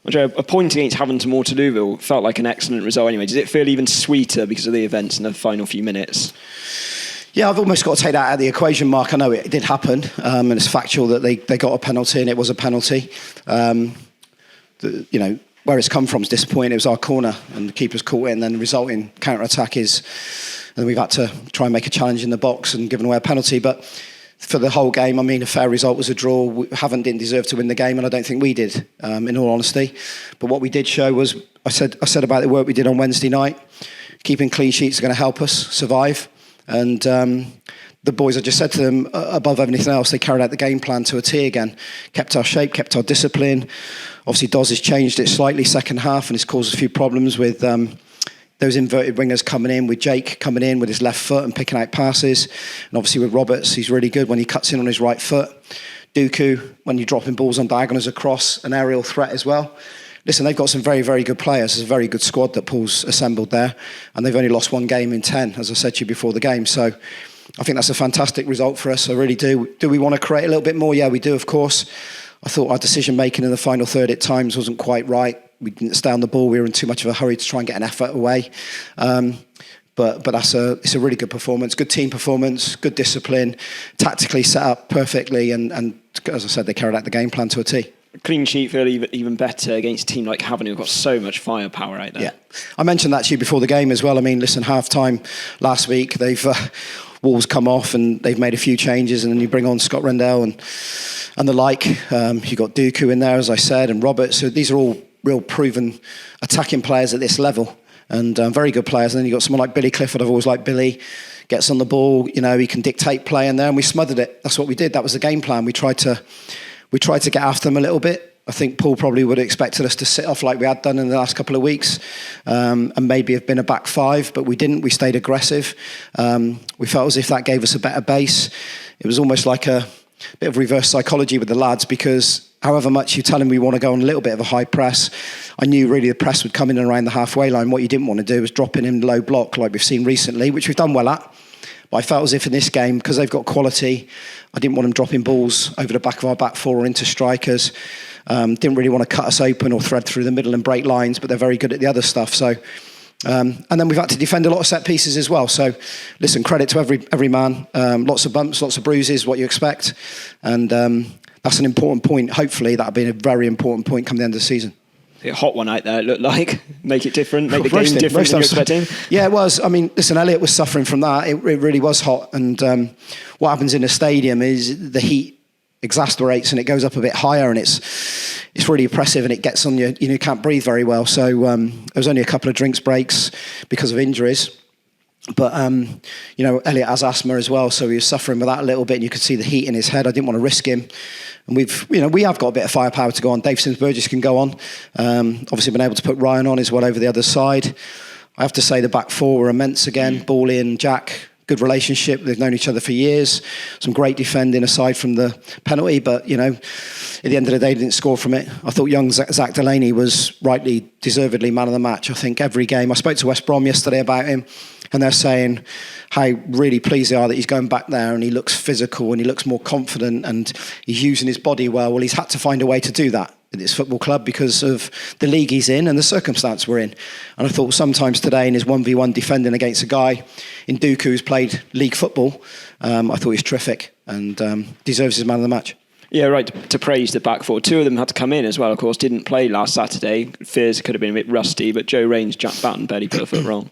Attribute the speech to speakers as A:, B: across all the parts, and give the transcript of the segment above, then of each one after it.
A: A point against Havant and Waterlooville felt like an excellent result anyway. Does it feel even sweeter because of the events in the final few minutes?
B: Yeah, I've almost got to take that out of the equation, Mark. I know it did happen, and it's factual that they got a penalty, and it was a penalty. Where it's come from is disappointing. It was our corner, and the keeper's caught it, and then the resulting counter-attack is... And we've had to try and make a challenge in the box and given away a penalty. But for the whole game, I mean, a fair result was a draw. Havant didn't deserve to win the game, and I don't think we did, in all honesty. But what we did show was, I said about the work we did on Wednesday night, keeping clean sheets are going to help us survive. And the boys, I just said to them, above everything else, they carried out the game plan to a T again. Kept our shape, kept our discipline. Obviously, Doz has changed it slightly second half, and it's caused a few problems with those inverted wingers coming in, with Jake coming in with his left foot and picking out passes. And obviously with Roberts, he's really good when he cuts in on his right foot. Dooku, when you're dropping balls on diagonals across, an aerial threat as well. Listen, they've got some very, very good players. It's a very good squad that Paul's assembled there. And they've only lost one game in 10, as I said to you before the game. So I think that's a fantastic result for us. I really do. Do we want to create a little bit more? Yeah, we do, of course. I thought our decision-making in the final third at times wasn't quite right. We didn't stay on the ball. We were in too much of a hurry to try and get an effort away. But it's a really good performance, good team performance, good discipline, tactically set up perfectly. And as I said, they carried out the game plan to a T.
A: Clean sheet feel even better against a team like Havant, who've got so much firepower out there.
B: Yeah, I mentioned that to you before the game as well. I mean, listen, half-time last week, they've... Walls come off and they've made a few changes, and then you bring on Scott Rendell and the like. You got Dooku in there, as I said, and Roberts. So these are all real proven attacking players at this level, and very good players. And then you got someone like Billy Clifford. I've always liked Billy. Gets on the ball, he can dictate play in there, and we smothered it. That's what we did. That was the game plan. We tried to get after them a little bit. I think Paul probably would have expected us to sit off like we had done in the last couple of weeks, and maybe have been a back five, but we didn't. We stayed aggressive. We felt as if that gave us a better base. It was almost like a bit of reverse psychology with the lads, because however much you tell them we want to go on a little bit of a high press, I knew really the press would come in and around the halfway line. What you didn't want to do was drop in low block like we've seen recently, which we've done well at. But I felt as if in this game, because they've got quality, I didn't want them dropping balls over the back of our back four or into strikers. Didn't really want to cut us open or thread through the middle and break lines, but they're very good at the other stuff. So, and then we've had to defend a lot of set pieces as well. So, listen, credit to every man. Lots of bumps, lots of bruises, what you expect, and that's an important point. Hopefully, that'll be a very important point come the end of the season.
A: A hot one out there, it looked like. Make it different, make the game different than you're expecting.
B: Yeah, it was. I mean, listen, Elliot was suffering from that. It really was hot. And what happens in a stadium is the heat exasperates and it goes up a bit higher, and it's really oppressive, and it gets on you. You can't breathe very well. So there was only a couple of drinks breaks because of injuries. But, Elliot has asthma as well, so he was suffering with that a little bit, and you could see the heat in his head. I didn't want to risk him. And we have got a bit of firepower to go on. Dave Sims-Burgess can go on. Obviously been able to put Ryan on as well over the other side. I have to say the back four were immense again. Bally and Jack, good relationship. They've known each other for years. Some great defending aside from the penalty, but, at the end of the day, they didn't score from it. I thought young Zach Delaney was rightly, deservedly man of the match. I think every game. I spoke to West Brom yesterday about him, and they're saying how really pleased they are that he's going back there and he looks physical and he looks more confident and he's using his body well. Well, he's had to find a way to do that at this football club because of the league he's in and the circumstance we're in. And I thought sometimes today in his 1v1 defending against a guy in Dooku who's played league football, I thought he's terrific and deserves his man of the match.
A: Yeah, right, to praise the back four. Two of them had to come in as well, of course, didn't play last Saturday. Fears could have been a bit rusty, but Joe Raines, Jack Batten barely put a foot wrong.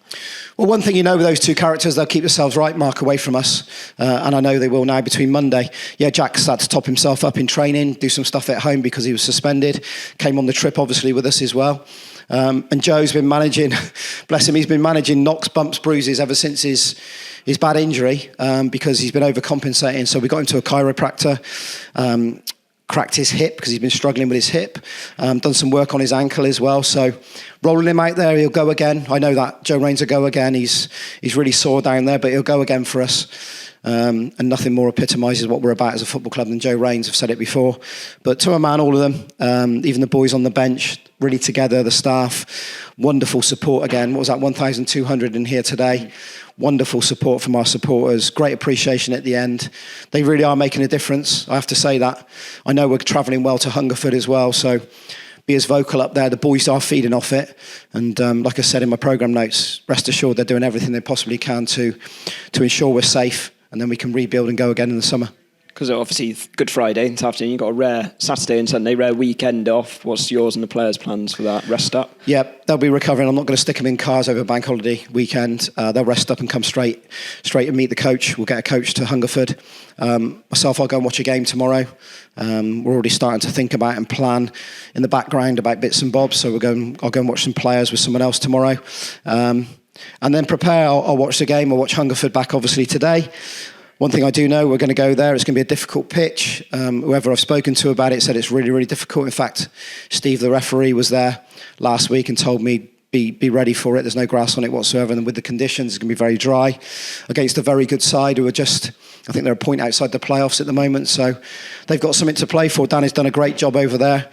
B: Well, one thing with those two characters, they'll keep themselves right, Mark, away from us. And I know they will now between Monday. Yeah, Jack's had to top himself up in training, do some stuff at home because he was suspended. Came on the trip, obviously, with us as well. And Joe's been managing, bless him, he's been managing knocks, bumps, bruises ever since his bad injury because he's been overcompensating. So we got him to a chiropractor, cracked his hip because he's been struggling with his hip, done some work on his ankle as well. So rolling him out there, he'll go again. I know that Joe Raines will go again. He's really sore down there, but he'll go again for us. And nothing more epitomises what we're about as a football club than Joe Raines. I've said it before. But to a man, all of them, even the boys on the bench, really together, the staff, wonderful support again. What was that, 1,200 in here today? Wonderful support from our supporters. Great appreciation at the end. They really are making a difference. I have to say that. I know we're travelling well to Hungerford as well, so be as vocal up there. The boys are feeding off it. And like I said in my programme notes, rest assured they're doing everything they possibly can to ensure we're safe, and then we can rebuild and go again in the summer.
A: Because obviously Good Friday this afternoon, you've got a rare Saturday and Sunday, rare weekend off. What's yours and the players' plans for that? Rest up?
B: Yeah, they'll be recovering. I'm not going to stick them in cars over bank holiday weekend. They'll rest up and come straight and meet the coach. We'll get a coach to Hungerford. Myself, I'll go and watch a game tomorrow. We're already starting to think about and plan in the background about bits and bobs. So I'll go and watch some players with someone else tomorrow. And then prepare. I'll watch the game. I'll watch Hungerford back obviously today. One thing I do know, we're going to go there. It's going to be a difficult pitch. Whoever I've spoken to about it said it's really, really difficult. In fact, Steve, the referee, was there last week and told me, be ready for it. There's no grass on it whatsoever. And with the conditions, it's going to be very dry against a very good side who are just, I think they're a point outside the playoffs at the moment. So they've got something to play for. Danny's done a great job over there.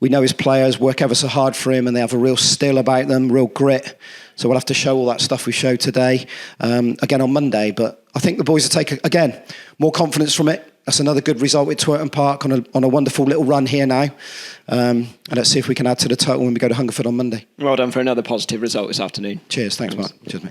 B: We know his players work ever so hard for him, and they have a real still about them, real grit. So we'll have to show all that stuff we showed today, again on Monday. But I think the boys will take, again, more confidence from it. That's another good result with Twerton Park on a wonderful little run here now. And let's see if we can add to the total when we go to Hungerford on Monday.
A: Well done for another positive result this afternoon.
B: Cheers. Thanks, Mark. Cheers, mate.